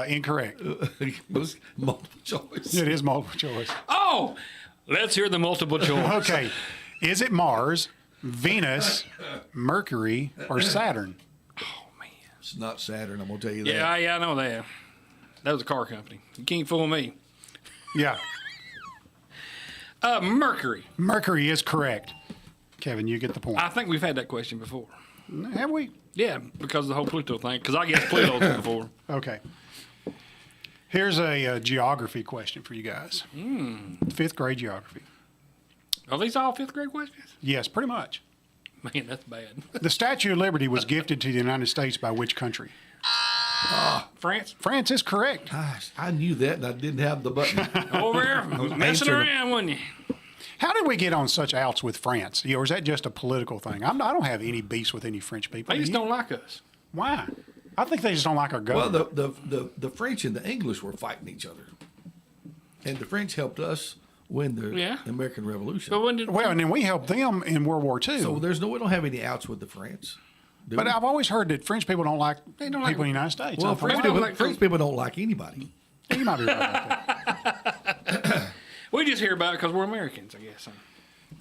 Incorrect. It was multiple choice. It is multiple choice. Oh, let's hear the multiple choice. Okay. Is it Mars, Venus, Mercury, or Saturn? Oh, man. It's not Saturn. I'm gonna tell you that. Yeah, I know that. That was a car company. You can't fool me. Yeah. Mercury. Mercury is correct. Kevin, you get the point. I think we've had that question before. Have we? Yeah, because of the whole Pluto thing. Because I guessed Pluto before. Okay. Here's a geography question for you guys. Fifth grade geography. Are these all fifth grade questions? Yes, pretty much. Man, that's bad. The Statue of Liberty was gifted to the United States by which country? France? France is correct. Gosh, I knew that, and I didn't have the button. Over there, messing answering around, wasn't you? How did we get on such outs with France? Or is that just a political thing? I don't have any beefs with any French people. They just Do you? don't like us. Why? I think they just don't like our Well, government. the French and the English were fighting each other, and the French helped us win the American Revolution. But when did And then we helped them in World War II. So we don't have any outs with the French. do But we? I've always heard that French people don't like don't people like- in the United States. Well, I thought, French people don't like anybody. you might be right about that. we just hear about it because we're Americans, I guess.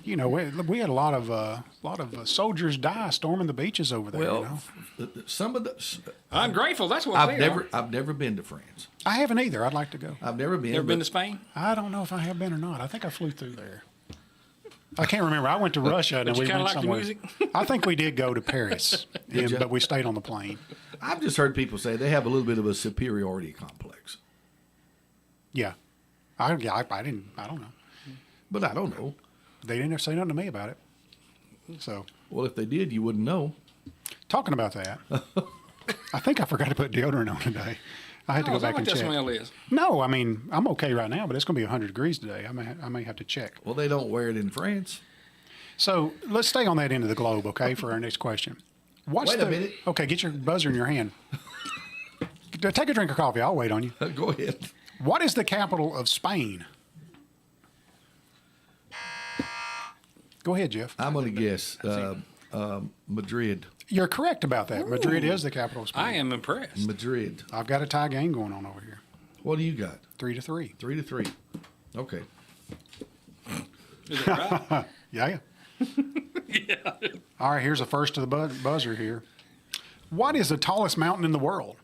You know, we had a lot of soldiers die storming the beaches over there. Well, you know? some of the Ungrateful, that's what I've never been to France. I haven't either. I'd like to go. I've never been. Never been but to Spain? I don't know if I have been or not. I think I flew through there. I can't remember. I went to Russia and But then you we kinda went like the somewhere. music? I think we did go to Paris, you? but we stayed on the plane. I've just heard people say they have a little bit of a superiority complex, Yeah, I don't know. but I don't know. They didn't say nothing to me about it. So Well, if they did, you wouldn't know. talking about that, I think I forgot to put deodorant on today. I had to go Oh, is that back what and that check. smell is? No, I mean I'm okay right now, but it's going to be 100 degrees today. I may have to check. Well, they don't wear it in France. So let's stay on that end of the globe, okay, for our next question. Wait a minute. Okay, get your buzzer in your hand. Take a drink of coffee. I'll wait on you. Go ahead. What is the capital of Spain? Go ahead, Jeff. I'm going to guess Madrid. You're correct about that. Madrid is the capital of Spain. I am impressed. Madrid. I've got a tie game going on over here. What do you got? 3-3. 3-3. Okay. Is that right? Yeah. All right, here's the first of the buzzer here. What is the tallest mountain in the world?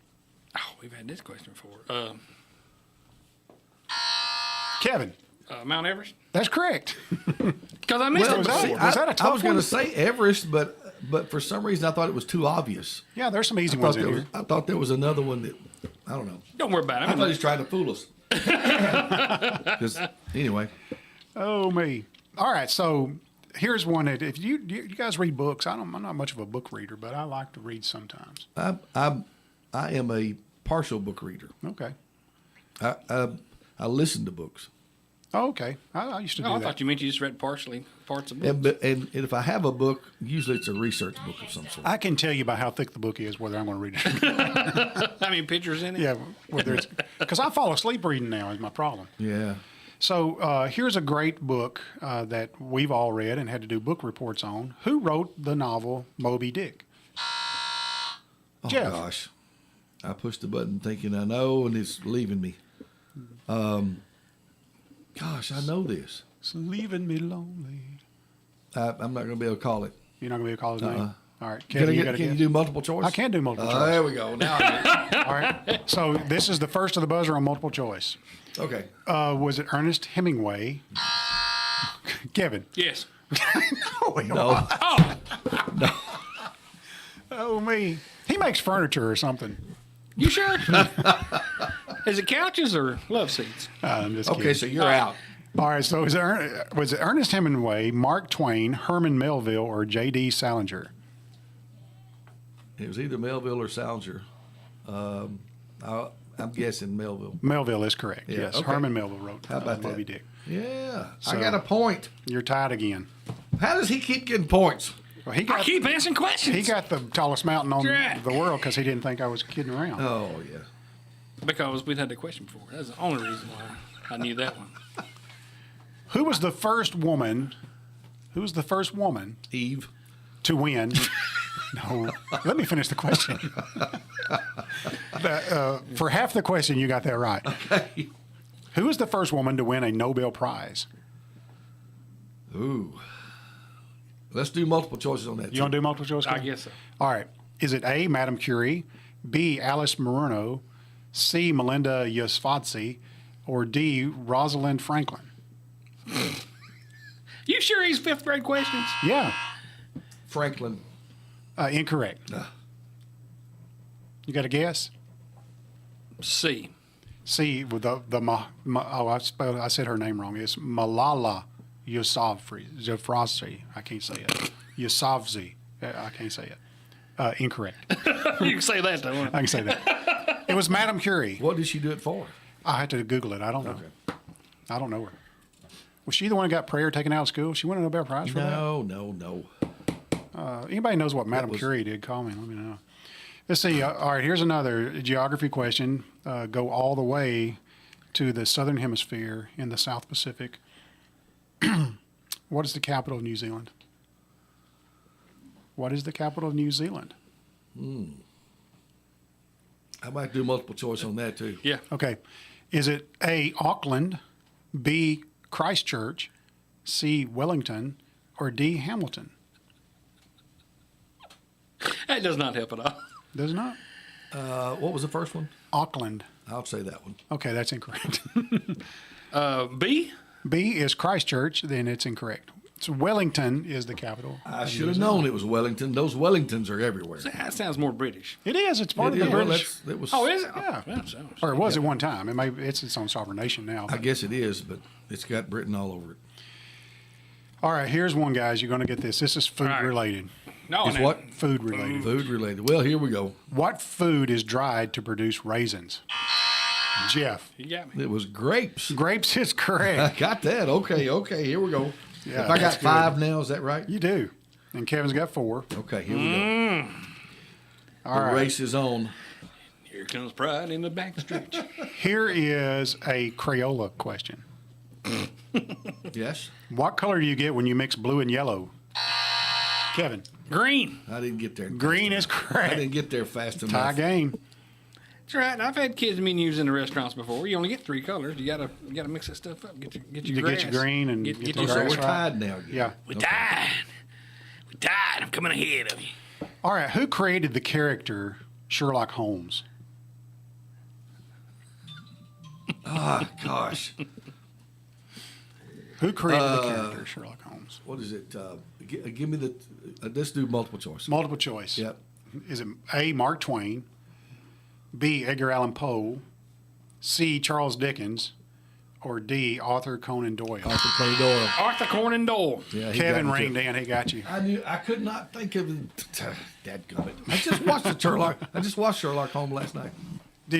Oh, we've had this question before. Kevin. Mount Everest? That's correct. Because I missed it was that- before. was that a I tough was going one? to say Everest, but for some reason I thought it was too obvious. Yeah, there's some easy I ones thought, in there here. was, I thought there was another one that I don't know. Don't worry about it. I thought he was trying to fool us. 'Cause, anyway, Oh, me. All right, so here's one that if you guys read books, I'm not much of a book reader, but I like to read sometimes. I am a partial book reader. Okay. I listen to books, Oh, okay. I used to do Oh, I that. thought you meant you just read partially parts of books. and if I have a book, usually it's a research book of some sort. I can tell you about how thick the book is, whether I'm going to read it. How many pictures in it? Yeah, whether it's because I fall asleep reading now is my problem. Yeah. So here's a great book that we've all read and had to do book reports on. Who wrote the novel Moby Dick? Oh Jeff. gosh, I pushed the button thinking I know, and it's leaving me. Gosh, I know this. It's leaving me lonely. I'm not going to be able to call it. You're not going to be able to call his name? All right. Can, Kevin, I you get, got to can you guess. do multiple choice? I can do multiple choice. There we go. Now I get it. All right. So this is the first of the buzzer on multiple choice. Okay. Was it Ernest Hemingway? Kevin. Yes. No. Oh, me. He makes furniture or something. You sure? Is it couches or love seats? I'm just Okay, kidding. so you're out. All right, so was it Ernest Hemingway, Mark Twain, Herman Melville, or J.D. Salinger? It was either Melville or Salinger. I'm guessing Melville. Melville is correct. Yeah, Yes, okay. Herman Melville wrote How about Moby that? Dick. Yeah, So- I got a point. You're tied again. How does he keep getting points? Well, he I got keep asking questions. he got the tallest mountain on Right. the world because he didn't think I was kidding around. Oh yeah. Because we'd had the question before. That's the only reason why I knew that one. Who was the first woman? Who was the first woman Eve. to win? No, let me finish the question. For half the question, you got that right. Okay. Who was the first woman to win a Nobel Prize? Ooh. Let's do multiple choices on that. You want to do multiple choice? I Ken? guess so. All right. Is it A, Madame Curie, B, Alice Munro, C, Melinda Yosvatsky, or D, Rosalind Franklin? You sure he's fifth grade questions? Yeah, Franklin. incorrect. You got a guess? C. C, with I said her name wrong. It's Malala Yousafzai. I can't say it. Yousafzai. I can't say it. Incorrect. You can say that though. I can say that. It was Madame Curie. What did she do it for? I had to Google it. I don't know. Okay. I don't know her. Was she the one who got prayer taken out of school? She won a Nobel Prize for No. that? Anybody knows what Madame Curie did? Call me. Let me know. Let's see. All right, here's another geography question. Go all the way to the southern hemisphere in the South Pacific. What is the capital of New Zealand? What is the capital of New Zealand? I might do multiple choice on that too. Yeah. Okay. Is it A, Auckland, B, Christchurch, C, Wellington, or D, Hamilton? That does not help at all. Does not? What was the first one? Auckland. I'll say that one. Okay, that's incorrect. B? B is Christchurch, then it's incorrect. So Wellington is the capital. I should have known it was Wellington. Those Wellingtons are everywhere. That sounds more British. It is. It's part It of the is. Well, British. that was, Oh, is it? Yeah. Oh, so- Or it was at one time. It's its own sovereign nation now. I guess it is, but it's got Britain all over it. All right, here's one, guys. You're going to get this. This is food All right. related. No, It's no. what? Food related. Food related. Well, here we go. What food is dried to produce raisins? Jeff. You got me. It was grapes. Grapes is I correct. got that. Okay, here we go. Yeah, if I got that's good. 5 now, is that right? You do. And Kevin's got 4. Okay, here we go. All The right. race is on. Here comes pride in the backstretch. Here is a Crayola question. Yes? What color do you get when you mix blue and yellow? Kevin. Green. I didn't get there. Green is I correct. didn't get there fast Tie enough. game. That's right. I've had kids menus in the restaurants before. You only get 3 colors. You gotta mix that stuff up. Get your You grass. get your green and get get your the So grass we're right. tied now. Again. Yeah. We died. We died. I'm coming ahead of you. All right. Who created the character Sherlock Holmes? Ah, gosh. Who created the character Sherlock Holmes? What is it? Give me the. Let's do multiple choice. Multiple choice. Yep. Is it A, Mark Twain, B, Edgar Allan Poe, C, Charles Dickens, or D, Arthur Conan Doyle? Arthur Conan Doyle. Arthur Conan Doyle. Yeah, he Kevin got me ringed too. in. He got you. I could not think of dadgummit. I just watched Sherlock Holmes last night.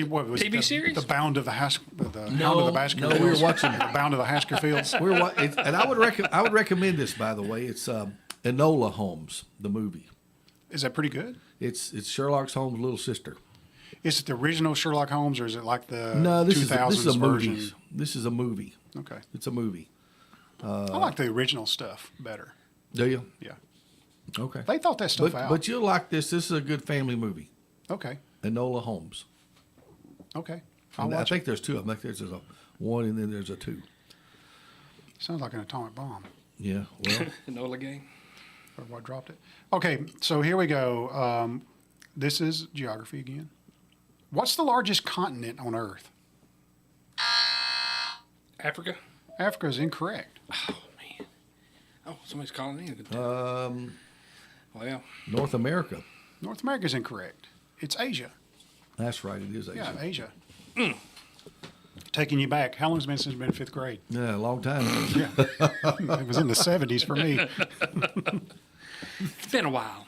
What was TV series? The Bound of the Hound of the No, Baskervilles. we were watching The Bound of the Baskervilles. And I would recommend this, by the way. It's Enola Holmes, the movie. Is that pretty good? It's Sherlock Holmes' little sister. Is it the original Sherlock Holmes, or is it like the No, this 2000s is a version? movie. This is a movie. Okay. It's a movie. I like the original stuff better. Do you? Yeah. Okay. They thought that stuff But out. but you'll like this. This is a good family movie. Okay. Enola Holmes. Okay. I'll And I watch think there's 2 of them. I think there's a 1 and then there's a 2. it. Sounds like an atomic bomb. Yeah. Well, Enola game. Or what dropped it? Okay, so here we go. This is geography again. What's the largest continent on Earth? Africa. Africa is incorrect. Oh man. Oh, somebody's calling in. Well, North America. North America is incorrect. It's Asia. That's right. It is Asia. Yeah, Asia. Taking you back. How long has it been since you've been in fifth grade? Yeah, a long time. It was in the 70s for me. It's been a while.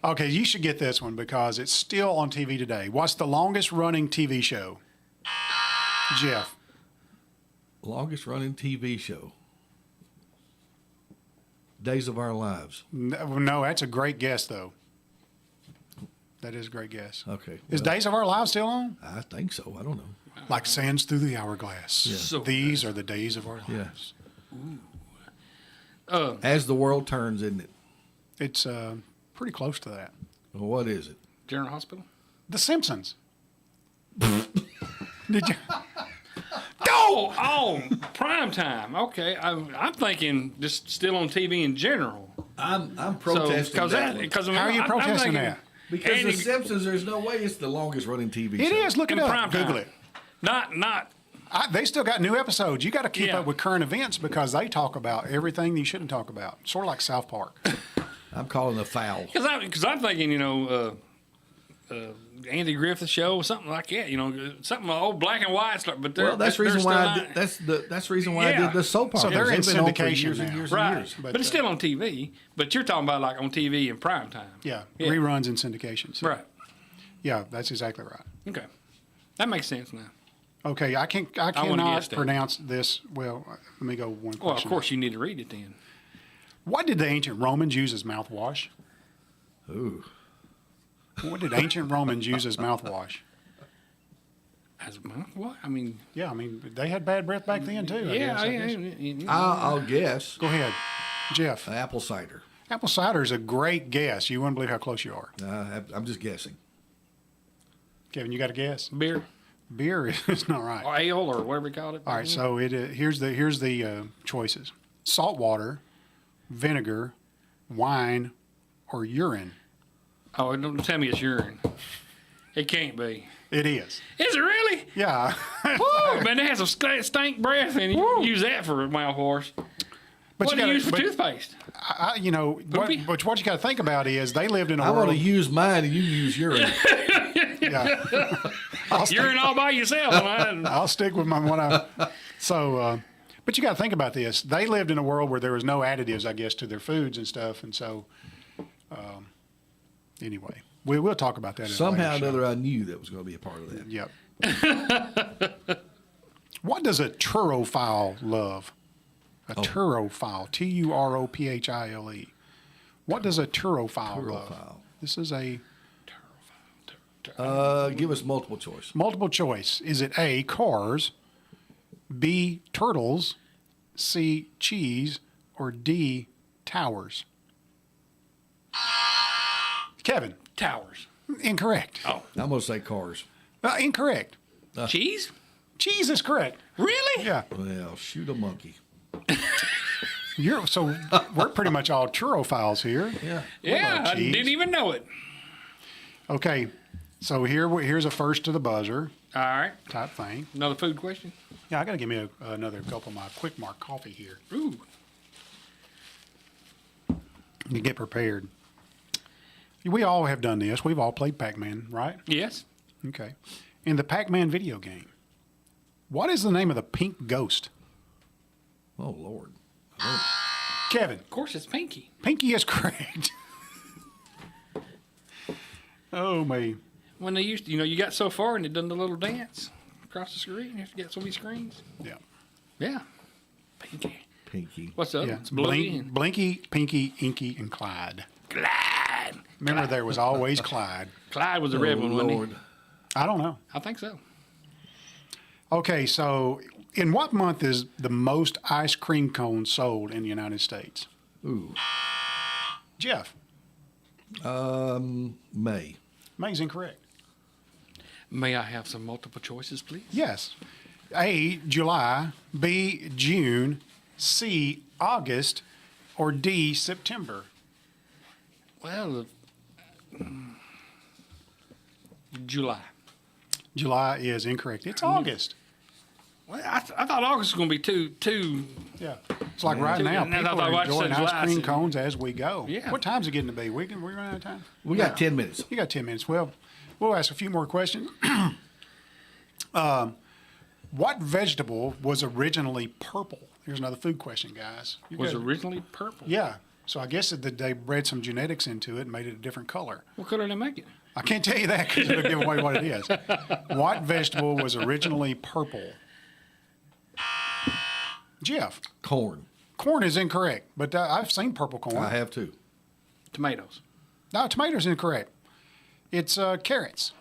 Okay, you should get this one because it's still on TV today. What's the longest running TV show? Jeff. Longest running TV show. Days of Our Lives. No, that's a great guess, though. That is a great guess. Okay. Is Days of Our Lives still on? I think so. I don't know. Like sands through the hourglass. So These are the days of our Yeah. lives. As the world turns, isn't it? It's pretty close to that. Well, what is it? General Hospital. The Simpsons. Did you? Oh, prime time. Okay, I'm thinking just still on TV in general. I'm protesting that one. Because How are you protesting that? Because Andy- The Simpsons, there's no way it's the longest running TV It show. is. Look it In up. prime Google time. it. Not. They still got new episodes. You got to keep Yeah. up with current events because they talk about everything you shouldn't talk about. Sort of like South Park. I'm calling a foul. Because I'm thinking, Andy Griffith Show, something like that. Something old black and white stuff. But Well, that's the reason why I did, that's the reason why I Yeah. did the soap opera. So they're in They've been on for syndication years and now. years right. and years. But it's still on TV. But you're talking about like on TV in prime time. Yeah, Yeah. reruns and syndications. Right. Yeah, that's exactly right. Okay. That makes sense now. Okay, I wanna cannot guess that. pronounce this. Well, let me go one question. Well, of course you need to read it then. What did the ancient Romans use as mouthwash? Ooh. What did ancient Romans use as mouthwash? What? I mean, Yeah, I mean, they had bad breath back then, too. I guess. I'll guess. Go ahead, Jeff. Apple cider. Apple cider is a great guess. You wouldn't believe how close you are. I'm just guessing. Kevin, you got a guess? beer Beer is not right. or ale or whatever we call it. All right, so here's the choices: salt water, vinegar, wine, or urine. Oh, don't tell me it's urine. It can't be. It is. Is it really? Yeah. Woo, man, it has a stank breath, and you use that for a mouthwash. What do you use for toothpaste? What you got to think about is they lived in a I world. want to use mine and you use yours. Yeah. Urine all by yourself. I'll stick with my one. But you got to think about this. They lived in a world where there was no additives, I guess, to their foods and stuff, and so anyway, we'll talk about that. Somehow or in a later another, I knew that was going to be a part of that. show. Yep. What does a turophile love? A turophile, Turophile. What does a turophile love? Turophile. This is a Give us multiple choice. multiple choice. Is it A, cars, B, turtles, C, cheese, or D, towers? Kevin, Towers. incorrect. Oh, I'm going to say cars. Incorrect. cheese? Cheese is correct. Really? Yeah. Well, shoot a monkey. We're pretty much all turophiles here. Yeah. Yeah, I cheese. didn't even know it. Okay, so here's a first to the buzzer All right. type thing. Another food question? Yeah, I got to give me another gulp of my Quick Mart coffee here. Ooh. You get prepared. We all have done this. We've all played Pac-Man, right? Yes. Okay. In the Pac-Man video game, what is the name of the pink ghost? Oh, Lord. Kevin, Of course, it's Pinky. Pinky is correct. Oh, me. When they used to, you got so far and they done the little dance across the screen. You have to get so many screens. Yeah. Yeah. Pinky. Pinky. What's the other? Yeah. It's Bluey and Blinky, Pinky, Inky, and Clyde. Clyde. Remember, there was always Clyde. Clyde was the red one, wasn't Lord. he? I don't know. I think so. Okay, so in what month is the most ice cream cones sold in the United States? Ooh. Jeff, May. May's incorrect. May I have some multiple choices, please? Yes. A, July, B, June, C, August, or D, September? Well, July. July is incorrect. It's August. Well, I thought August was going to be too. Yeah. It's like right now, And I people thought are I said enjoying July, ice cream so- cones as we go. Yeah. What time's it getting to be? We running out of time? We got 10 minutes. You got 10 minutes. Well, we'll ask a few more questions. What vegetable was originally purple? Here's another food question, guys. You Was got- originally purple. Yeah. So I guess that they bred some genetics into it and made it a different color. What color did they make it? I can't tell you that because it'll give away what it is. What vegetable was originally purple? Jeff, Corn. corn is incorrect, but I've seen purple corn. I have too. Tomatoes. No, tomatoes incorrect. It's carrots.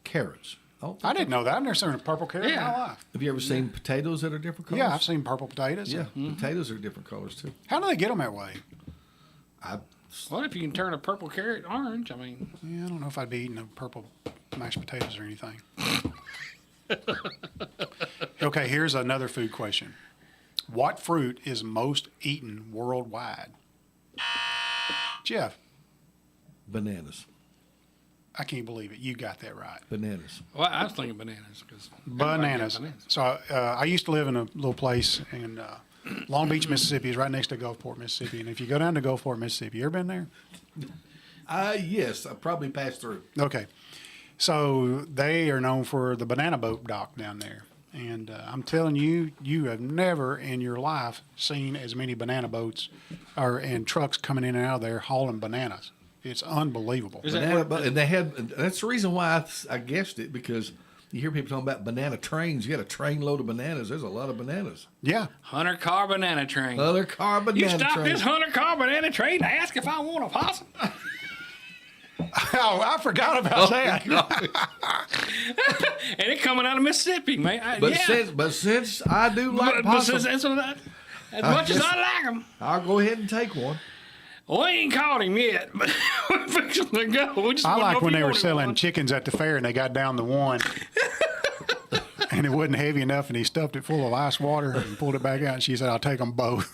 Carrots. Oh, I didn't know that. I've never seen a purple carrot in my Yeah. life. Have you ever seen potatoes that are different colors? Yeah, I've seen purple potatoes. Yeah, potatoes are different colors too. How do they get them that way? I What if you can turn a purple carrot orange? I mean, Yeah, I don't know if I'd be eating a purple mashed potatoes or anything. Okay, here's another food question. What fruit is most eaten worldwide? Jeff, bananas. I can't believe it. You got that right. Bananas. well, I was thinking bananas because Bananas. So I used to live in a little place in Long Beach, Mississippi. It's right next to Gulfport, Mississippi. And if you go down to Gulfport, Mississippi, you ever been there? Yes, I probably passed through. Okay. So they are known for the banana boat dock down there. And I'm telling you, you have never in your life seen as many banana boats and trucks coming in and out of there hauling bananas. It's unbelievable. Is that Banana, where- and they had. That's the reason why I guessed it, because you hear people talking about banana trains. You got a train load of bananas. There's a lot of bananas. Yeah. 100-car banana train. Other car banana You stop trains. this 100-car banana train to ask if I want a possum. Oh, I forgot about that. And it coming out of Mississippi, man. But yeah. since I do like But possum, as much as guess- I like them, I'll go ahead and take one. we ain't caught him yet. But we're fixing to go. We just I wanna know like if when you they were wanted selling one. chickens at the fair and they got down to one. And it wasn't heavy enough, and he stuffed it full of ice water and pulled it back out. And she said, "I'll take them both."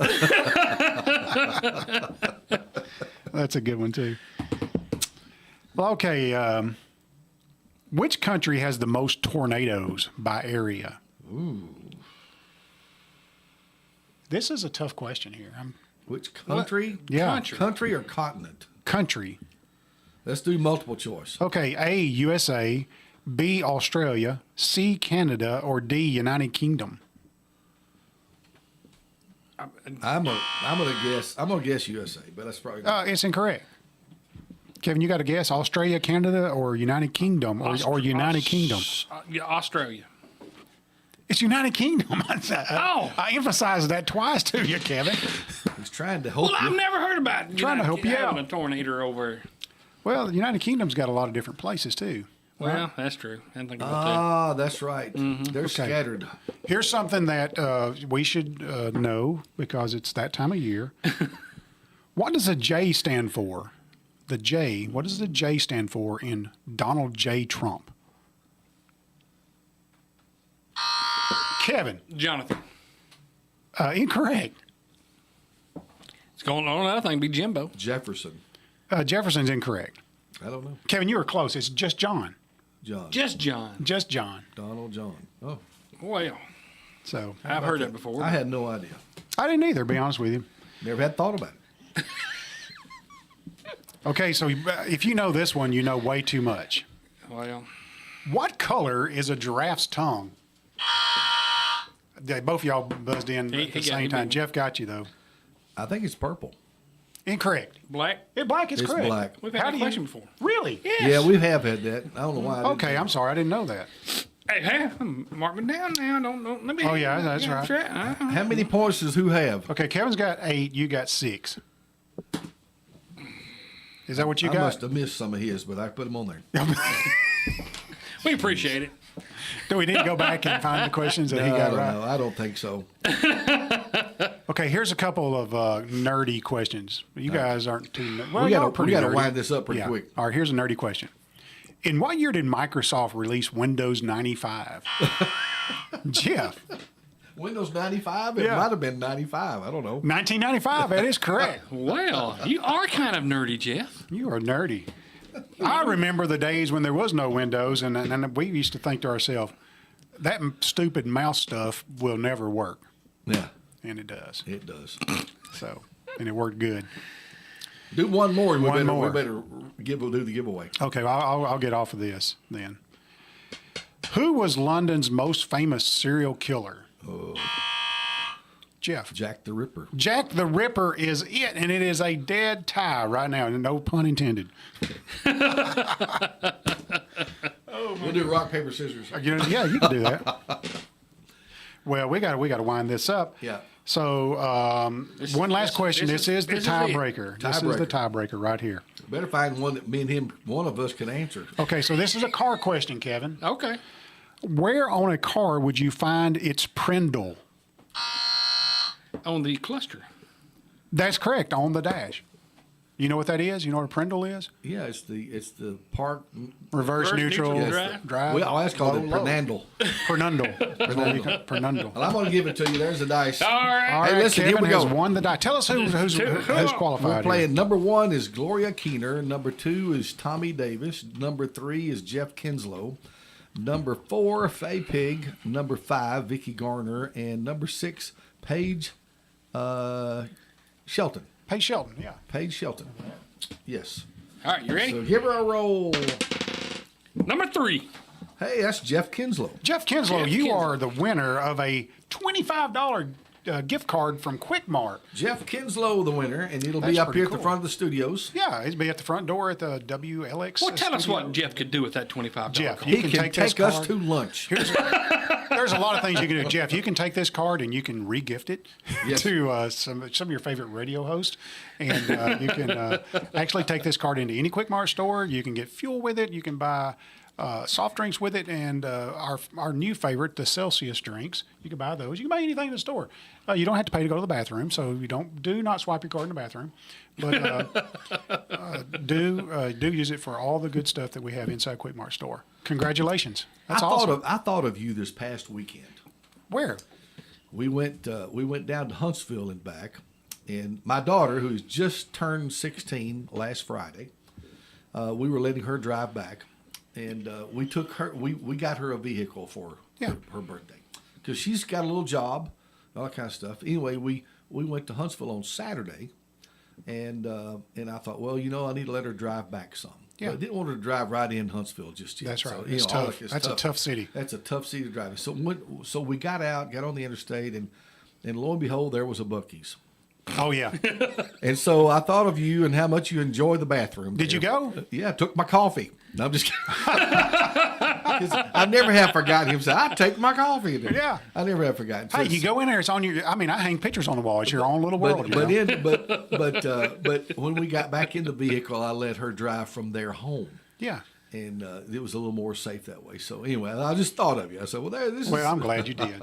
That's a good one too. Well, okay. Which country has the most tornadoes by area? Ooh, This is a tough question here. which country? Yeah, Country or continent? country. Let's do multiple choice. Okay, A, USA, B, Australia, C, Canada, or D, United Kingdom. I'm gonna guess USA, but that's probably not. It's incorrect. Kevin, you got to guess Australia, Canada, or United Kingdom, or United Kingdom. Yeah, Australia. It's United Kingdom. Oh. I emphasized that twice to you, Kevin. He's trying to help Well, I've you. never heard about Trying to help you having out. a tornado over. Well, the United Kingdom's got a lot of different places too. Well, that's true. I didn't think about that. Ah, that's right. They're scattered. Here's something that we should know because it's that time of year. What does a J stand for? The J. What does the J stand for in Donald J. Trump? Kevin, Jonathan. incorrect. It's going on another thing. Be Jimbo. Jefferson. Jefferson's incorrect. I don't know. Kevin, you were close. It's just John. John. Just John. Just John. Donald John. Oh, Well, So I've heard that before. I had no idea. I didn't either, to be honest with you. Never had thought about it. Okay, so if you know this one, you know way too much. Well, What color is a giraffe's tongue? Both of y'all buzzed in He at the got same me. time. Jeff got you, though. I think it's purple. Incorrect. black. Black is It's correct. black. We've How had do that you- question before. Really? Yes. Yeah, we have had that. I don't know why. I didn't Okay, think I'm sorry. I didn't know that. Hey, mark me down now. Don't let me. Oh, yeah, that's right. Uh-huh. How many points does who have? Okay, Kevin's got 8. You got 6. Is that what you I got? must have missed some of his, but I put them on there. We appreciate it. Do we need to go back and find the questions that he I got don't right? know. I don't think so. Okay, here's a couple of nerdy questions. You guys aren't too. Well, We y'all gotta- are pretty we gotta nerdy. wind this up pretty Yeah. quick. All right, here's a nerdy question. In what year did Microsoft release Windows 95? Jeff, Windows 95? It Yeah. might have been 95. I don't know. 1995. That is correct. Well, you are kind of nerdy, Jeff. You are nerdy. I remember the days when there was no Windows, and we used to think to ourselves, that stupid mouse stuff will never work, Yeah, and it does. it does. So, and it worked good. Do one more. And One more. We better do the giveaway. Okay, well, I'll get off of this then. Who was London's most famous serial killer? Jeff. Jack the Ripper. Jack the Ripper is it, and it is a dead tie right now, and no pun intended. We'll do rock, paper, scissors. Yeah, you can do that. Well, we got to wind this up. Yeah. So one last question. This is the tiebreaker. This is the tiebreaker right here. Better find one that me and him, one of us, can answer. Okay, so this is a car question, Kevin. Okay. Where on a car would you find its prindle? On the cluster. That's correct, on the dash. You know what that is? You know what a prindle is? Yeah, it's the park. Reverse neutral drive. Well, I always call it pernandle. Pernundle. Pernundle. Well, I'm going to give it to you. There's the dice. All right. All right, Hey, listen, Kevin here we go. has won the die. Tell us who's qualified. We're here. playing number 1 is Gloria Keener. Number 2 is Tommy Davis. Number 3 is Jeff Kinslow. Number 4, Faye Pig. Number 5, Vicky Garner. And number 6, Paige Shelton. Paige Shelton, yeah. Paige Shelton. Yes. All right, you ready? So give her a roll. Number 3. Hey, that's Jeff Kinslow. Jeff Kinslow, Jeff you Kinslow. are the winner of a $25 gift card from Quik Mart. Jeff Kinslow, the winner, and it'll That's be up pretty here at the cool. front of the studios. Yeah, he'll be at the front door at the WLX. Well, tell us studio. what Jeff could do with that $25. Jeff, card. you He can can take this take us card. to lunch. There's a lot of things you can do, Jeff. You can take this card and you can re-gift it Yes. to some of your favorite radio hosts, and you can actually take this card into any Quik Mart store. You can get fuel with it. You can buy soft drinks with it, and our new favorite, the Celsius drinks. You can buy those. You can buy anything in the store. You don't have to pay to go to the bathroom, so you do not swipe your card in the bathroom, but do use it for all the good stuff that we have inside Quik Mart store. Congratulations! That's awesome. I thought of you this past weekend. Where? We went down to Huntsville and back, and my daughter, who's just turned 16 last Friday, we were letting her drive back, and we took her. We got her a vehicle for her birthday because she's got a little job, all that kind of stuff. Anyway, we went to Huntsville on Saturday, and I thought, well, I need to let her drive back some. Yeah. But I didn't want her to drive right in Huntsville just yet. That's right. So, It's all tough. that- That's a tough city. That's a tough city to drive in. So we got on the interstate, and lo and behold, there was a Buc-ee's. Oh yeah. And so I thought of you and how much you enjoy the bathroom. Did you go? Yeah, took my coffee. No, I'm just kidding. 'Cause I never have forgotten him. Say, I take my coffee in there. Yeah. I never have forgotten. Hey, you go in there. It's on your. I mean, I hang pictures on the wall. It's your own little world. But when we got back in the vehicle, I let her drive from their home. Yeah. And it was a little more safe that way. So anyway, I just thought of you. I said, Well, I'm glad you did.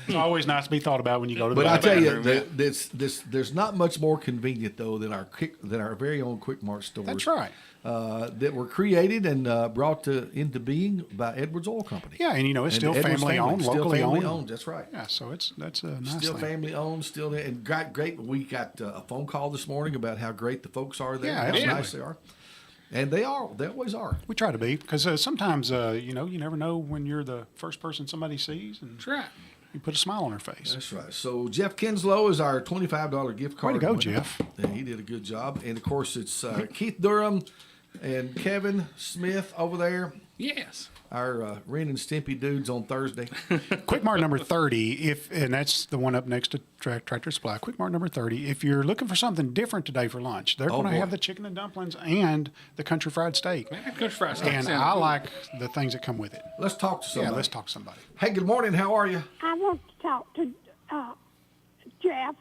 It's always nice to be thought about when you go to the But I tell you, bathroom, there's not much more convenient though than our very own Quik Mart stores. That's right. That were created and brought into being by Edwards Oil Company. Yeah, and it's still And Edwards family owned, still locally family owned. That's right. Yeah, so that's a nice Still thing. family owned, still there, and great. We got a phone call this morning about how great the folks are there, Yeah, how absolutely. nice they are, and they are. They always are. We try to be because sometimes you never know when you're the first person somebody sees, and That's right. you put a smile on their face. That's right. So Jeff Kinslow is our $25 gift card. Way to go, winner. Jeff. Yeah, he did a good job. And of course, it's Keith Durham and Kevin Smith over there. Yes. Our Ren and Stimpy dudes on Thursday. Quik Mart number 30, and that's the one up next to Tractor Supply. Quik Mart number 30. If you're looking for something different today for lunch, they're going to boy. have the chicken and dumplings and the country fried steak. Country fried steak And sounds I good. like the things that come with it. Let's talk to somebody. Yeah, let's talk to somebody. Hey, good morning. How are you? I want to talk to Jeff.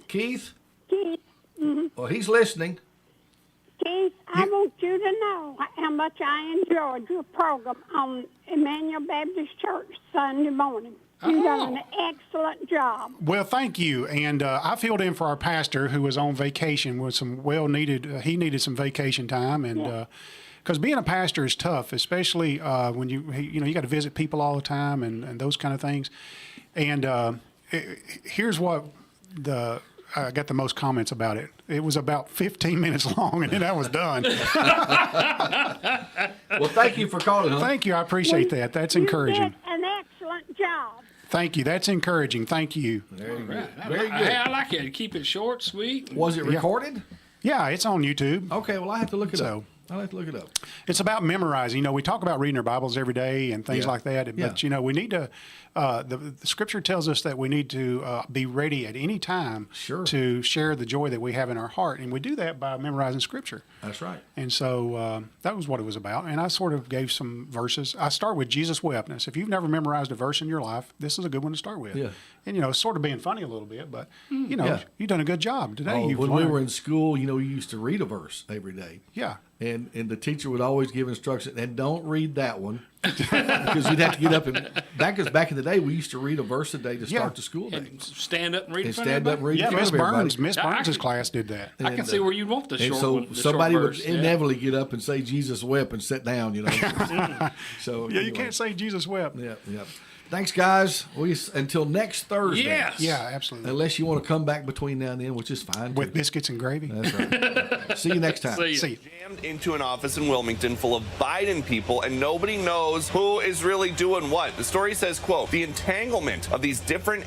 Keith? Keith. Well, he's listening. Keith, I want you to know how much I enjoyed your program on Emmanuel Baptist Church Sunday morning. You've done an excellent job. Well, thank you. And I filled in for our pastor who was on vacation with some he needed some vacation time. And because being a pastor is tough, especially when you got to visit people all the time and those kind of things. And here's what I got the most comments about it. It was about 15 minutes long, and then I was done. Well, thank you for calling. Huh? Thank you. I appreciate that. That's encouraging. You did an excellent job. Thank you. That's encouraging. Thank you. Very good. I Very like- good. Hey, I like it. Keep it short, sweet. Was it recorded? Yeah, it's on YouTube. Okay, well, I have to look it So, up. I'll have to look it up. It's about memorizing. You know, we talk about reading our Bibles every day and things Yeah. like that. But, Yeah. you know, we need to, the Scripture tells us that we need to be ready at any time Sure. to share the joy that we have in our heart. And we do that by memorizing Scripture. That's right. And so that was what it was about. And I sort of gave some verses. I start with Jesus wept. Now, so if you've never memorized a verse in your life, this is a good one to start with. Yeah. And, you know, sort of being funny a little bit, but, you know, Yeah. you've done a good job today. Oh, You've when we learned. were in school, you know, we used to read a verse every day. Yeah. And the teacher would always give instructions, and don't read that one because you'd have to get up and back in the day we used to read a verse a day to start the school day. And stand up and read in And front of stand up and everybody? read Yeah, in front Miss of everybody. Burns, Miss Yeah, I Burns' can- class did that. I can see where you'd want the And short so one. The somebody short would verse, inevitably get up and say Jesus wept and sit down, you know. So Yeah, you anyway. can't say Jesus wept. Yeah, yeah. Thanks, guys. Until next Thursday. Yes. Yeah, absolutely. Unless you want to come back between now and then, which is fine. With too. biscuits and gravy. That's right. See you next time. See ya. See you. Jammed into an office in Wilmington full of Biden people, and nobody knows who is really doing what. The story says, quote, the entanglement of these different